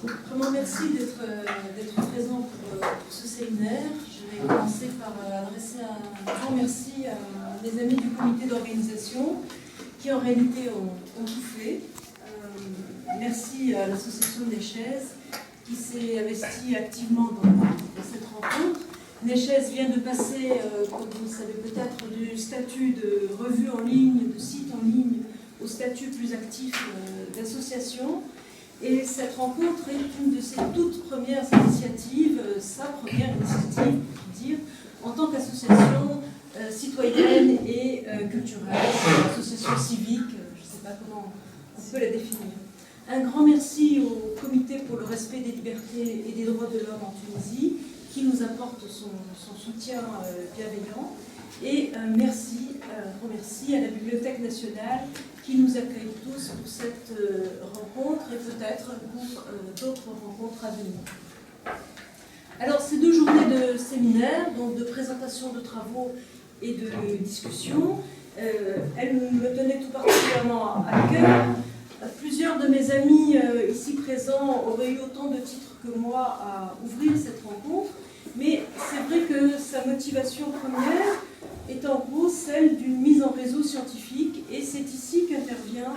Vraiment merci d'être présent pour ce séminaire. Je vais commencer par adresser un grand merci à mes amis du comité d'organisation qui en réalité ont tout fait. Merci à l'association Néchèze qui s'est investie activement dans cette rencontre. Néchèze vient de passer, comme vous le savez peut-être, du statut de revue en ligne, de site en ligne, au statut plus actif d'association. Et cette rencontre est une de ses toutes premières initiatives, sa première initiative, pour dire, en tant qu'association citoyenne et culturelle, association civique, je ne sais pas comment on peut la définir. Un grand merci au Comité pour le respect des libertés et des droits de l'homme en Tunisie, qui nous apporte son soutien bienveillant. Et grand merci à la Bibliothèque nationale qui nous accueille tous pour cette rencontre et peut-être pour d'autres rencontres à venir. Alors, ces 2 journées de séminaire, donc de présentation de travaux et de discussion, elles me tenaient tout particulièrement à cœur. Plusieurs de mes amis ici présents auraient eu autant de titres que moi à ouvrir cette rencontre, mais c'est vrai que sa motivation première est en gros celle d'une mise en réseau scientifique, et c'est ici qu'intervient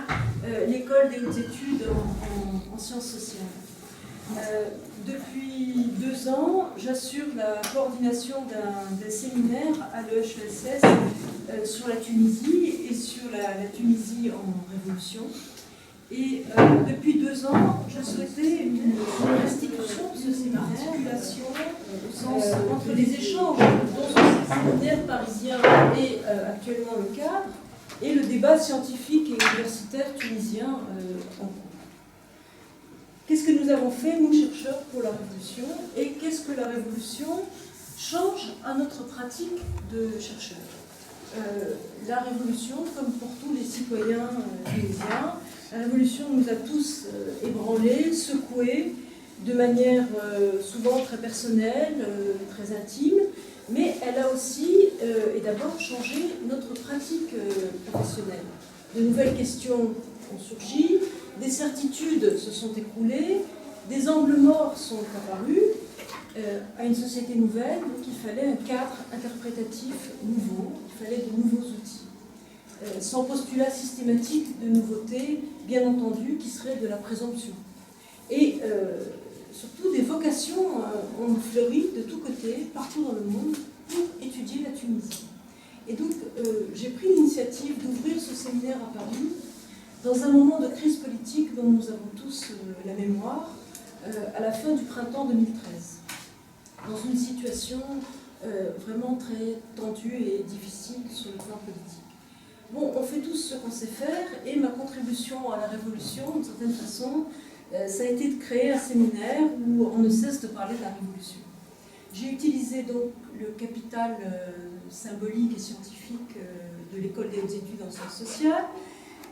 l'école des hautes études en sciences sociales. Depuis 2 ans, j'assure la coordination d'un séminaire à l'EHESS sur la Tunisie et sur la Tunisie en révolution. Et depuis 2 ans, je souhaitais une restitution de ce séminaire, entre les échanges dont ce séminaire parisien est actuellement le cadre et le débat scientifique et universitaire tunisien en cours. Qu'est-ce que nous avons fait, nous, chercheurs, pour la Révolution, et qu'est-ce que la Révolution change à notre pratique de chercheurs? La Révolution, comme pour tous les citoyens tunisiens, la Révolution nous a tous ébranlés, secoués, de manière souvent très personnelle, très intime, mais elle a aussi et d'abord changé notre pratique professionnelle. De nouvelles questions ont surgi, des certitudes se sont écroulées, des angles morts sont apparus à une société nouvelle, donc il fallait un cadre interprétatif nouveau, il fallait de nouveaux outils. Sans postulat systématique de nouveauté, bien entendu, qui serait de la présomption. Et surtout, des vocations ont fleuri de tous côtés, partout dans le monde, pour étudier la Tunisie. Et donc, j'ai pris l'initiative d'ouvrir ce séminaire à Paris, dans un moment de crise politique dont nous avons tous la mémoire, à la fin du printemps 2013, dans une situation vraiment très tendue et difficile sur le plan politique. Bon, on fait tous ce qu'on sait faire, et ma contribution à la Révolution, d'une certaine façon, ça a été de créer un séminaire où on ne cesse de parler de la Révolution. J'ai utilisé donc le capital symbolique et scientifique de l'École des hautes études en sciences sociales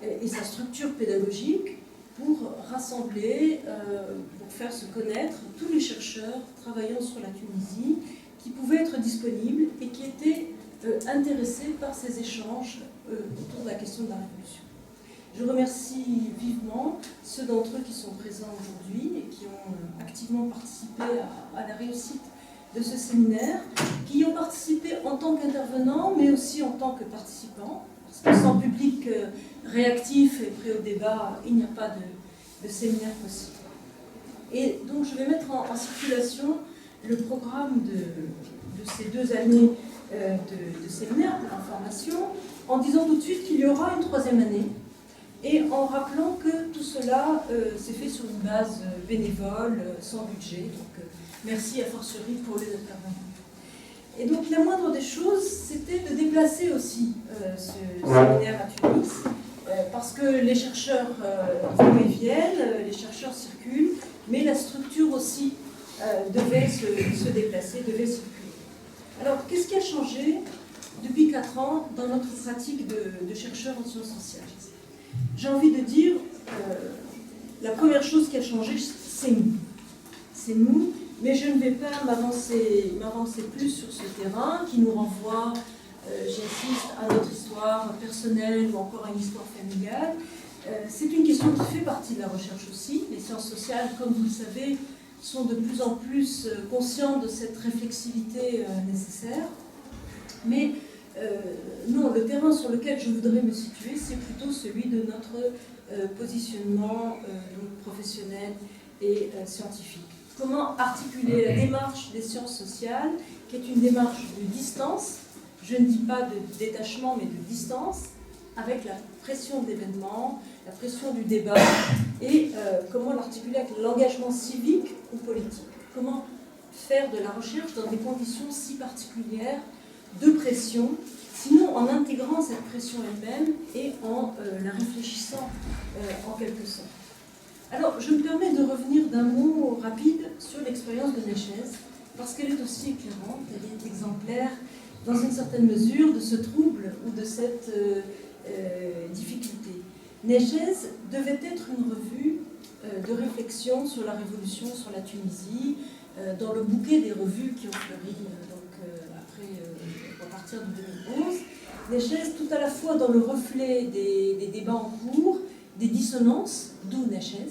et sa structure pédagogique pour rassembler, pour faire se connaître tous les chercheurs travaillant sur la Tunisie qui pouvaient être disponibles et qui étaient intéressés par ces échanges autour de la question de la Révolution. Je remercie vivement ceux d'entre eux qui sont présents aujourd'hui et qui ont activement participé à la réussite de ce séminaire, qui y ont participé en tant qu'intervenants, mais aussi en tant que participants, parce que sans public réactif et prêt au débat, il n'y a pas de séminaire possible. Et donc je vais mettre en circulation le programme de ces 2 années de séminaire pour l'information, en disant tout de suite qu'il y aura une 3e année, et en rappelant que tout cela s'est fait sur une base bénévole, sans budget. Donc merci à fortiori pour les intervenants. Et donc la moindre des choses, c'était de déplacer aussi ce séminaire à Tunis, parce que les chercheurs vont et viennent, les chercheurs circulent, mais la structure aussi devait se déplacer, devait circuler. Alors, qu'est-ce qui a changé depuis 4 ans dans notre pratique de chercheurs en sciences sociales? J'ai envie de dire, la première chose qui a changé, c'est nous. C'est nous, mais je ne vais pas m'avancer plus sur ce terrain qui nous renvoie, j'insiste, à notre histoire personnelle ou encore à une histoire familiale. C'est une question qui fait partie de la recherche aussi. Les sciences sociales, comme vous le savez, sont de plus en plus conscientes de cette réflexivité nécessaire. Mais non, le terrain sur lequel je voudrais me situer, c'est plutôt celui de notre positionnement professionnel et scientifique. Comment articuler la démarche des sciences sociales, qui est une démarche de distance, je ne dis pas de détachement, mais de distance, avec la pression d'événements, la pression du débat, et comment l'articuler avec l'engagement civique ou politique. Comment faire de la recherche dans des conditions si particulières de pression, sinon en intégrant cette pression elle-même et en la réfléchissant en quelque sorte. Alors, je me permets de revenir d'un mot rapide sur l'expérience de Neschez, parce qu'elle est aussi éclairante, elle est exemplaire dans une certaine mesure de ce trouble ou de cette difficulté. Neschez devait être une revue de réflexion sur la révolution, sur la Tunisie, dans le bouquet des revues qui ont fleuri à partir de 2011. Neschez, tout à la fois dans le reflet des débats en cours, des dissonances, d'où Neschez,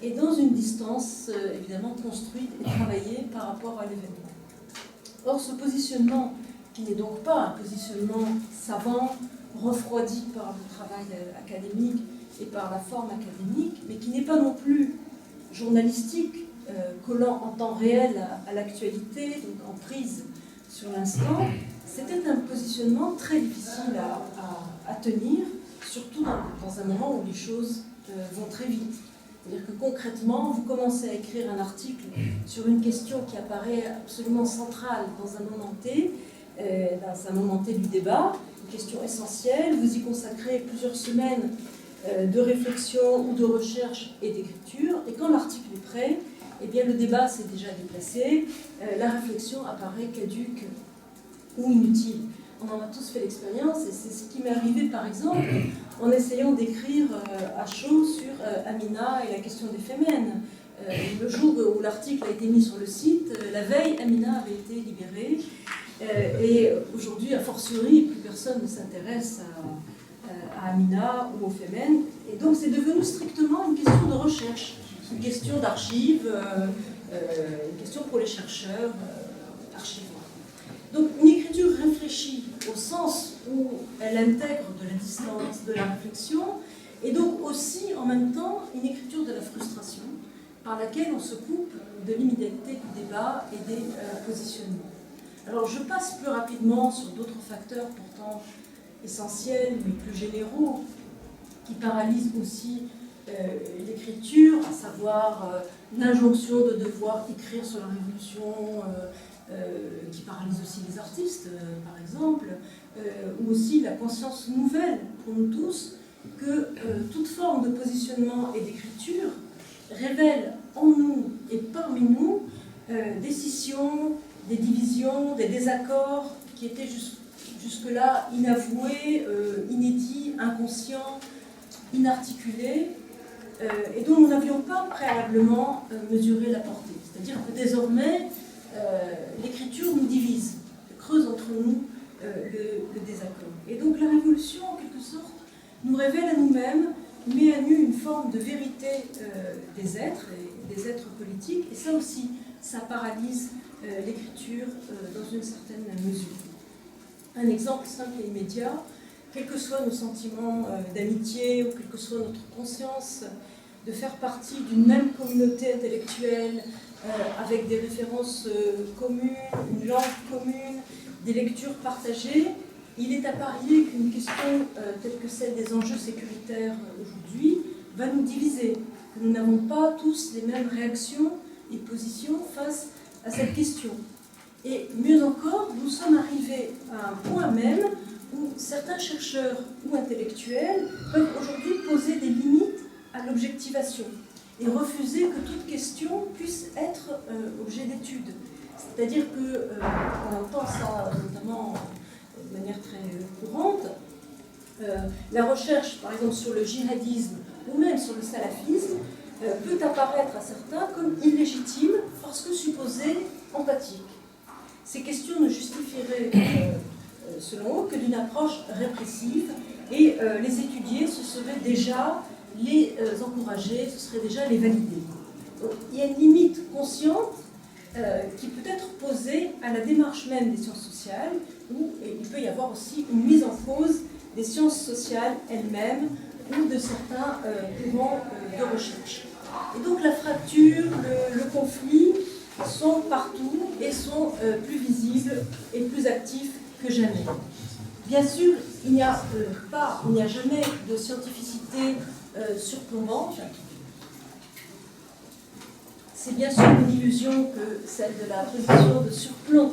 et dans une distance évidemment construite et travaillée par rapport à l'événement. Or, ce positionnement, qui n'est donc pas un positionnement savant, refroidi par le travail académique et par la forme académique, mais qui n'est pas non plus journalistique, collant en temps réel à l'actualité, donc en prise sur l'instant, c'était un positionnement très difficile à tenir, surtout dans un moment où les choses vont très vite. C'est-à-dire que concrètement, vous commencez à écrire un article sur une question qui apparaît absolument centrale dans un moment T du débat, une question essentielle, vous y consacrez plusieurs semaines de réflexion ou de recherche et d'écriture, et quand l'article est prêt, eh bien le débat s'est déjà déplacé, la réflexion apparaît caduque ou inutile. On en a tous fait l'expérience, et c'est ce qui m'est arrivé par exemple en essayant d'écrire à chaud sur Amina et la question des Femmes. Le jour où l'article a été mis sur le site, la veille, Amina avait été libérée. Et aujourd'hui, a fortiori, plus personne ne s'intéresse à Amina ou aux Femmes. Et donc c'est devenu strictement une question de recherche, une question d'archives, une question pour les chercheurs archivaires. Donc une écriture réfléchie au sens où elle intègre de la distance, de la réflexion, et donc aussi en même temps une écriture de la frustration par laquelle on se coupe de l'immédiateté du débat et des positionnements. Alors je passe plus rapidement sur d'autres facteurs pourtant essentiels mais plus généraux qui paralysent aussi l'écriture, à savoir l'injonction de devoir écrire sur la révolution, qui paralyse aussi les artistes, par exemple, ou aussi la conscience nouvelle pour nous tous que toute forme de positionnement et d'écriture révèle en nous et parmi nous des scissions, des divisions, des désaccords qui étaient jusque-là inavoués, inédits, inconscients, inarticulés, et dont nous n'avions pas préalablement mesuré la portée. C'est-à-dire que désormais, l'écriture nous divise, creuse entre nous le désaccord. Et donc la révolution, en quelque sorte, nous révèle à nous-mêmes, met à nu une forme de vérité des êtres, et des êtres politiques, et ça aussi, ça paralyse l'écriture dans une certaine mesure. Un exemple simple et immédiat, quels que soient nos sentiments d'amitié, ou quelle que soit notre conscience de faire partie d'une même communauté intellectuelle, avec des références communes, une langue commune, des lectures partagées, il est à parier qu'une question telle que celle des enjeux sécuritaires aujourd'hui va nous diviser, que nous n'avons pas tous les mêmes réactions et positions face à cette question. Et mieux encore, nous sommes arrivés à un point même où certains chercheurs ou intellectuels peuvent aujourd'hui poser des limites à l'objectivation et refuser que toute question puisse être objet d'étude. C'est-à-dire qu'on entend ça notamment de manière très courante, la recherche par exemple sur le djihadisme ou même sur le salafisme peut apparaître à certains comme illégitime parce que supposée empathique. Ces questions ne justifieraient selon eux, que d'une approche répressive, et les étudier, ce serait déjà les encourager, ce serait déjà les valider. Donc, il y a une limite consciente qui peut être posée à la démarche même des sciences sociales, où il peut y avoir aussi une mise en cause des sciences sociales elles-mêmes ou de certains courants de recherche. Et donc la fracture, le conflit sont partout et sont plus visibles et plus actifs que jamais. Bien sûr, il n'y a jamais de scientificité surplombante. C'est bien sûr une illusion que celle de la position de surplomb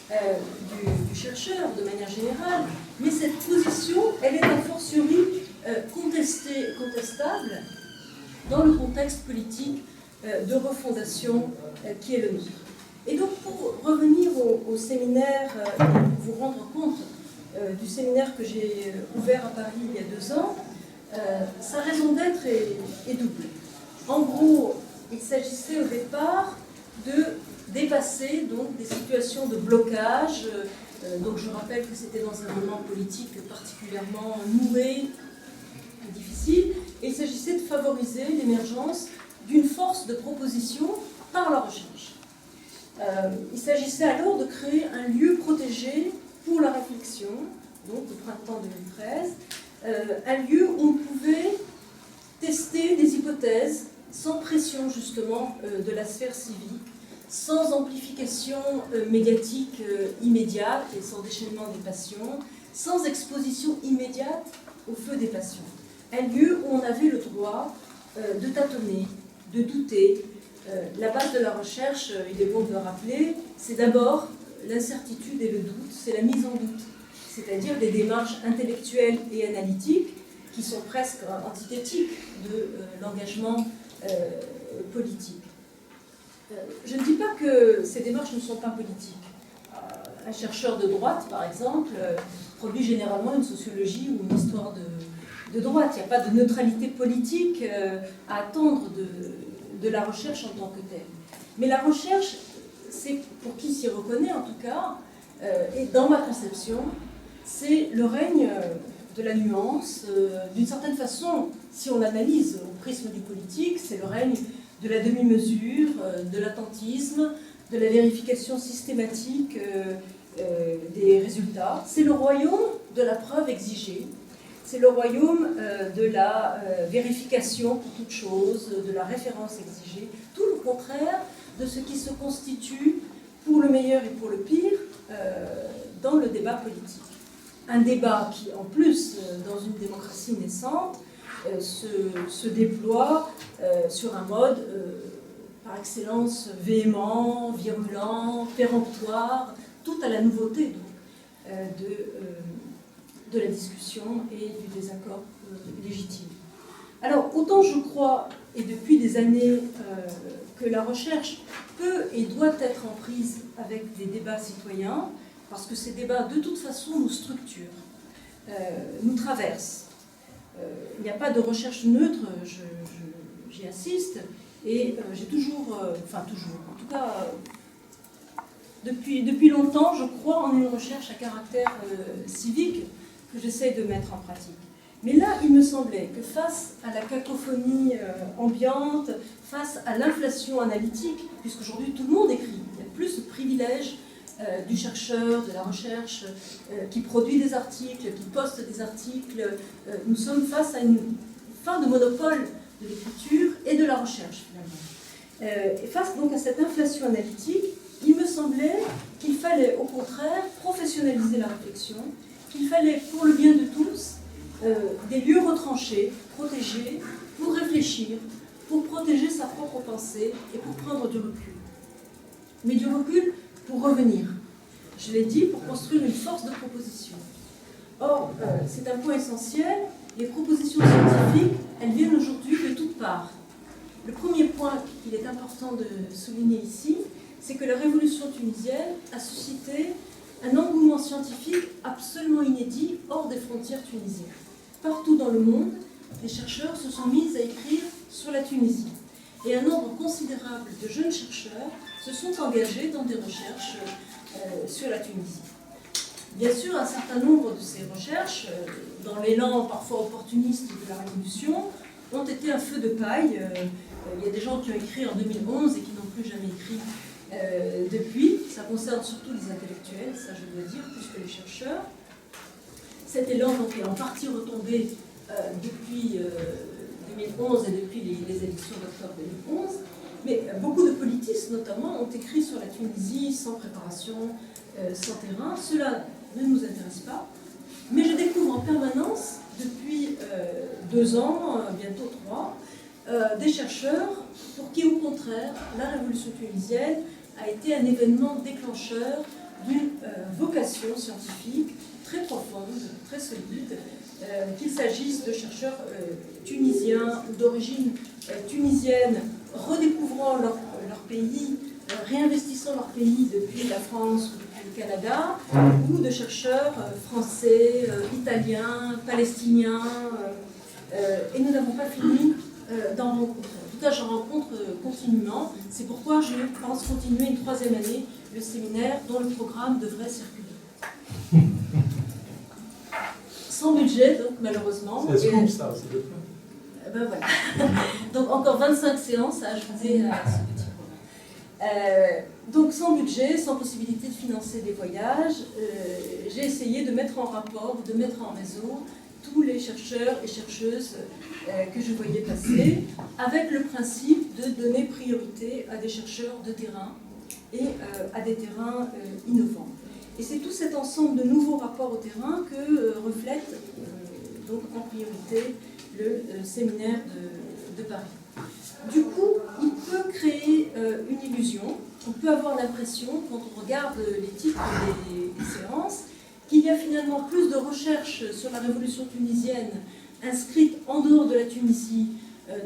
du chercheur de manière générale, mais cette position, elle est a fortiori contestable dans le contexte politique de refondation qui est le nôtre. Et donc pour revenir au séminaire, pour vous rendre compte du séminaire que j'ai ouvert à Paris il y a 2 ans, sa raison d'être est double. En gros, il s'agissait au départ de dépasser donc, des situations de blocage. Donc je rappelle que c'était dans un moment politique particulièrement noué, difficile, et il s'agissait de favoriser l'émergence d'une force de proposition par la recherche. Il s'agissait alors de créer un lieu protégé pour la réflexion, donc au printemps 2013, un lieu où on pouvait tester des hypothèses sans pression justement de la sphère civique, sans amplification médiatique immédiate et sans déchaînement des passions, sans exposition immédiate au feu des passions. Un lieu où on avait le droit de tâtonner, de douter. La base de la recherche, il est bon de le rappeler, c'est d'abord l'incertitude et le doute, c'est la mise en doute, c'est-à-dire des démarches intellectuelles et analytiques qui sont presque antithétiques de l'engagement politique. Je ne dis pas que ces démarches ne sont pas politiques. Un chercheur de droite, par exemple, produit généralement une sociologie ou une histoire de droite. Il n'y a pas de neutralité politique à attendre de la recherche en tant que telle. Mais la recherche, c'est pour qui s'y reconnaît en tout cas, et dans ma conception, c'est le règne de la nuance. D'une certaine façon, si on l'analyse au prisme du politique, c'est le règne de la demi-mesure, de l'attentisme, de la vérification systématique des résultats. C'est le royaume de la preuve exigée. C'est le royaume de la vérification pour toute chose, de la référence exigée. Tout le contraire de ce qui se constitue, pour le meilleur et pour le pire, dans le débat politique. Un débat qui, en plus, dans une démocratie naissante, se déploie sur un mode par excellence véhément, virulent, péremptoire, tout à la nouveauté donc, de la discussion et du désaccord légitime. Alors, autant je crois, et depuis des années, que la recherche peut et doit être en prise avec des débats citoyens, parce que ces débats, de toute façon, nous structurent, nous traversent. Il n'y a pas de recherche neutre, j'y insiste, et j'ai toujours, en tout cas, depuis longtemps, je crois en une recherche à caractère civique que j'essaie de mettre en pratique. Mais là, il me semblait que face à la cacophonie ambiante, face à l'inflation analytique, puisqu'aujourd'hui tout le monde écrit, il n'y a plus ce privilège du chercheur, de la recherche, qui produit des articles, qui poste des articles. Nous sommes face à une fin de monopole de l'écriture et de la recherche, finalement. Et face donc à cette inflation analytique, il me semblait qu'il fallait au contraire professionnaliser la réflexion, qu'il fallait, pour le bien de tous, des lieux retranchés, protégés, pour réfléchir, pour protéger sa propre pensée et pour prendre du recul. Mais du recul pour revenir. Je l'ai dit, pour construire une force de proposition. Or, c'est un point essentiel, les propositions scientifiques, elles viennent aujourd'hui de toutes parts. Le premier point qu'il est important de souligner ici, c'est que la révolution tunisienne a suscité un engouement scientifique absolument inédit hors des frontières tunisiennes. Partout dans le monde, les chercheurs se sont mis à écrire sur la Tunisie. Et un nombre considérable de jeunes chercheurs se sont engagés dans des recherches sur la Tunisie. Bien sûr, un certain nombre de ces recherches, dans l'élan parfois opportuniste de la Révolution, ont été un feu de paille. Il y a des gens qui ont écrit en 2011 et qui n'ont plus jamais écrit depuis. Ça concerne surtout les intellectuels, ça je dois dire, plus que les chercheurs. Cet élan donc, est en partie retombé depuis 2011 et depuis les élections d'octobre 2011. Mais beaucoup de politistes, notamment, ont écrit sur la Tunisie sans préparation, sans terrain. Cela ne nous intéresse pas. Mais je découvre en permanence, depuis 2 ans, bientôt 3, des chercheurs pour qui, au contraire, la révolution tunisienne a été un événement déclencheur d'une vocation scientifique très profonde, très solide, qu'il s'agisse de chercheurs tunisiens d'origine tunisienne redécouvrant leur pays, réinvestissant leur pays depuis la France ou depuis le Canada, ou de chercheurs français, italiens, palestiniens, et nous n'avons pas fini d'en rencontrer. En tout cas, j'en rencontre continuellement. C'est pourquoi je pense continuer une 3e année le séminaire dont le programme devrait circuler. Sans budget, donc malheureusement. C'est comme ça, c'est le point. Ben voilà. Donc encore 25 séances à ajouter à ce petit programme. Donc sans budget, sans possibilité de financer des voyages, j'ai essayé de mettre en rapport, de mettre en réseau tous les chercheurs et chercheuses que je voyais passer, avec le principe de donner priorité à des chercheurs de terrain et à des terrains innovants. Et c'est tout cet ensemble de nouveaux rapports au terrain que reflète donc en priorité le séminaire de Paris. Du coup, il peut créer une illusion. On peut avoir l'impression, quand on regarde les titres des séances, qu'il y a finalement plus de recherches sur la révolution tunisienne inscrites en dehors de la Tunisie,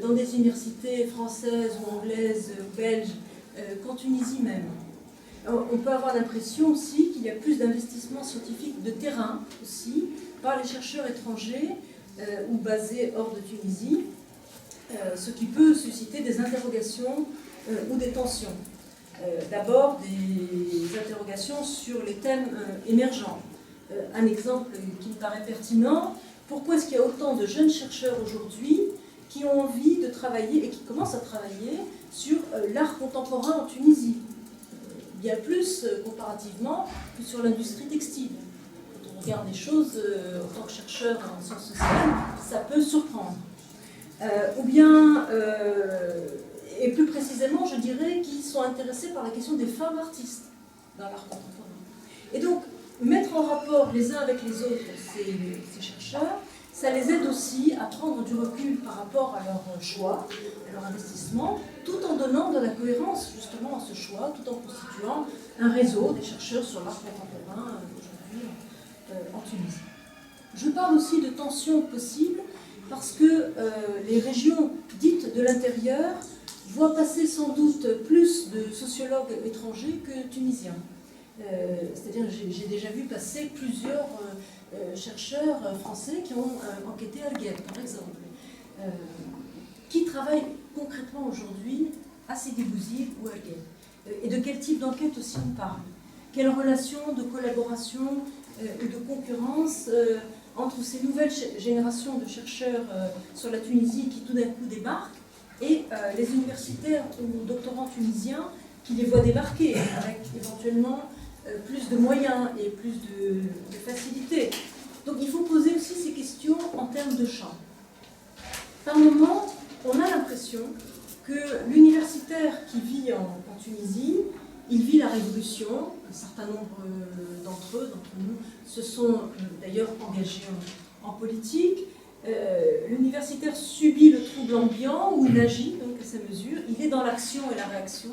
dans des universités françaises ou anglaises ou belges, qu'en Tunisie même. On peut avoir l'impression aussi qu'il y a plus d'investissements scientifiques de terrain aussi par les chercheurs étrangers ou basés hors de Tunisie, ce qui peut susciter des interrogations ou des tensions. D'abord, des interrogations sur les thèmes émergents. Un exemple qui me paraît pertinent, pourquoi est-ce qu'il y a autant de jeunes chercheurs aujourd'hui qui ont envie de travailler et qui commencent à travailler sur l'art contemporain en Tunisie, bien plus comparativement que sur l'industrie textile. Quand on regarde les choses en tant que chercheur en sciences sociales, ça peut surprendre. Ou bien, et plus précisément, je dirais qu'ils sont intéressés par la question des femmes artistes dans l'art contemporain. Et donc, mettre en rapport les uns avec les autres ces chercheurs, ça les aide aussi à prendre du recul par rapport à leur choix, à leur investissement, tout en donnant de la cohérence justement à ce choix, tout en constituant un réseau des chercheurs sur l'art contemporain aujourd'hui en Tunisie. Je parle aussi de tensions possibles parce que les régions dites de l'intérieur voient passer sans doute plus de sociologues étrangers que tunisiens. C'est-à-dire j'ai déjà vu passer plusieurs chercheurs français qui ont enquêté à Algèbre, par exemple, qui travaillent concrètement aujourd'hui à Sidi Bouzid ou à Algèbre. Et de quel type d'enquête aussi on parle? Quelle relation de collaboration et de concurrence entre ces nouvelles générations de chercheurs sur la Tunisie qui tout d'un coup débarquent et les universitaires ou doctorants tunisiens qui les voient débarquer avec éventuellement plus de moyens et plus de facilité. Donc il faut poser aussi ces questions en termes de champ. Par moment, on a l'impression que l'universitaire qui vit en Tunisie, il vit la révolution. Un certain nombre d'entre nous, se sont d'ailleurs engagés en politique. L'universitaire subit le trouble ambiant où il agit donc à sa mesure. Il est dans l'action et la réaction.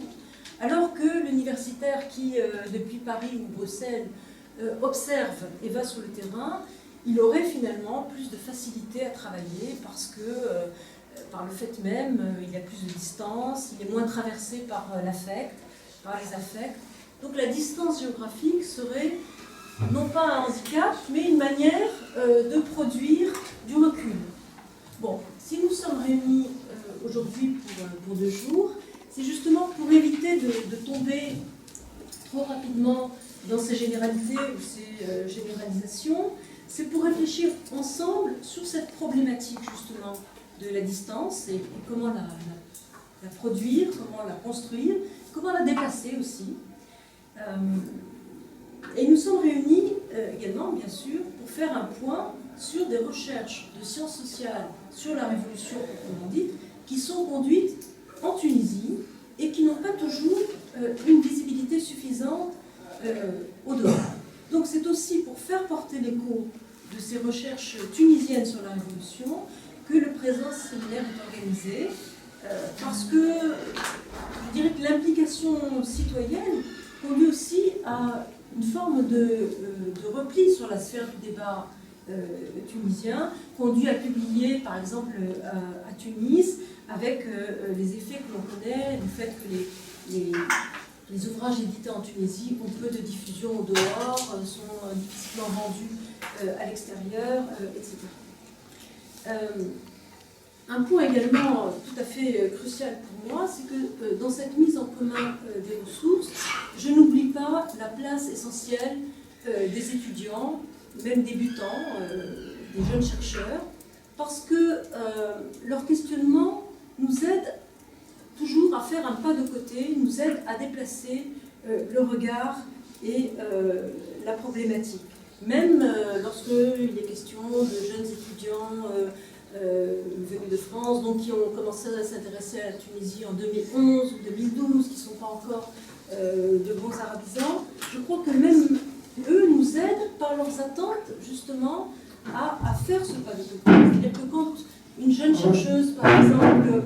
Alors que l'universitaire qui, depuis Paris ou Bruxelles, observe et va sur le terrain, il aurait finalement plus de facilité à travailler parce que, par le fait même, il y a plus de distance, il est moins traversé par l'affect, par les affects. Donc la distance géographique serait non pas un handicap, mais une manière de produire du recul. Bon, si nous sommes réunis aujourd'hui pour 2 jours, c'est justement pour éviter de tomber trop rapidement dans ces généralités ou ces généralités organisation, c'est pour réfléchir ensemble sur cette problématique justement de la distance et comment la produire, comment la construire, comment la déplacer aussi. Et nous sommes réunis également, bien sûr, pour faire un point sur des recherches de sciences sociales sur la Révolution, proprement dite, qui sont conduites en Tunisie et qui n'ont pas toujours une visibilité suffisante au dehors. Donc c'est aussi pour faire porter l'écho de ces recherches tunisiennes sur la Révolution que le présent séminaire est organisé, parce que je dirais que l'implication citoyenne conduit aussi à une forme de repli sur la sphère du débat tunisien, conduit à publier par exemple à Tunis, avec les effets que l'on connaît, du fait que les ouvrages édités en Tunisie ont peu de diffusion au dehors, sont difficilement vendus à l'extérieur, etc. Un point également tout à fait crucial pour moi, c'est que dans cette mise en commun des ressources, je n'oublie pas la place essentielle des étudiants, même débutants, des jeunes chercheurs, parce que leur questionnement nous aide toujours à faire un pas de côté, nous aide à déplacer le regard et la problématique. Même lorsqu'il est question de jeunes étudiants venus de France, donc qui ont commencé à s'intéresser à la Tunisie en 2011 ou 2012, qui ne sont pas encore de bons arabisants, je crois que même eux nous aident par leurs attentes justement à faire ce pas de côté. C'est-à-dire que quand une jeune chercheuse, par exemple, veut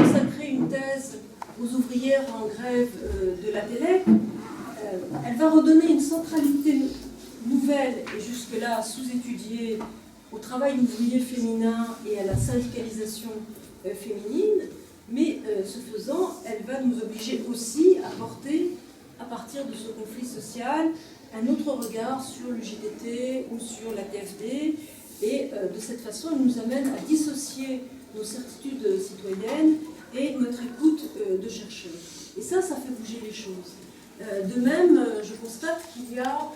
consacrer une thèse aux ouvrières en grève de la TELEC, elle va redonner une centralité nouvelle et jusque-là sous-étudiée au travail ouvrier féminin et à la syndicalisation féminine, mais ce faisant, elle va nous obliger aussi à porter, à partir de ce conflit social, un autre regard sur l'UJDT ou sur la TFD, et de cette façon, elle nous amène à dissocier nos certitudes citoyennes et notre écoute de chercheurs. Et ça fait bouger les choses. De même, je constate qu'il y a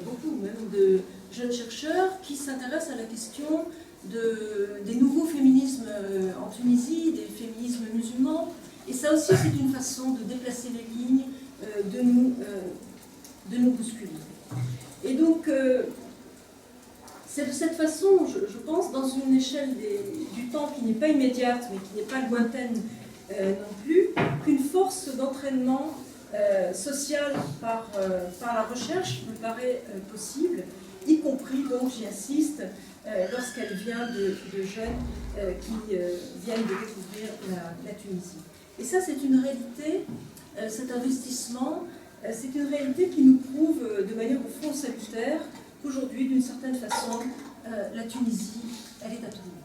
beaucoup même de jeunes chercheurs qui s'intéressent à la question des nouveaux féminismes en Tunisie, des féminismes musulmans. Et ça aussi, c'est une façon de déplacer les lignes, de nous bousculer. Et donc, c'est de cette façon, je pense, dans une échelle du temps qui n'est pas immédiate, mais qui n'est pas lointaine non plus, qu'une force d'entraînement social par la recherche me paraît possible, y compris, donc j'y insiste, lorsqu'elle vient de jeunes qui viennent de découvrir la Tunisie. Et ça, c'est une réalité, cet investissement, c'est une réalité qui nous prouve de manière au fond salutaire qu'aujourd'hui, d'une certaine façon, la Tunisie, elle est à tout le monde.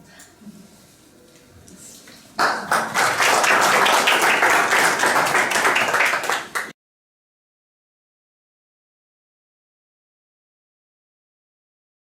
Merci.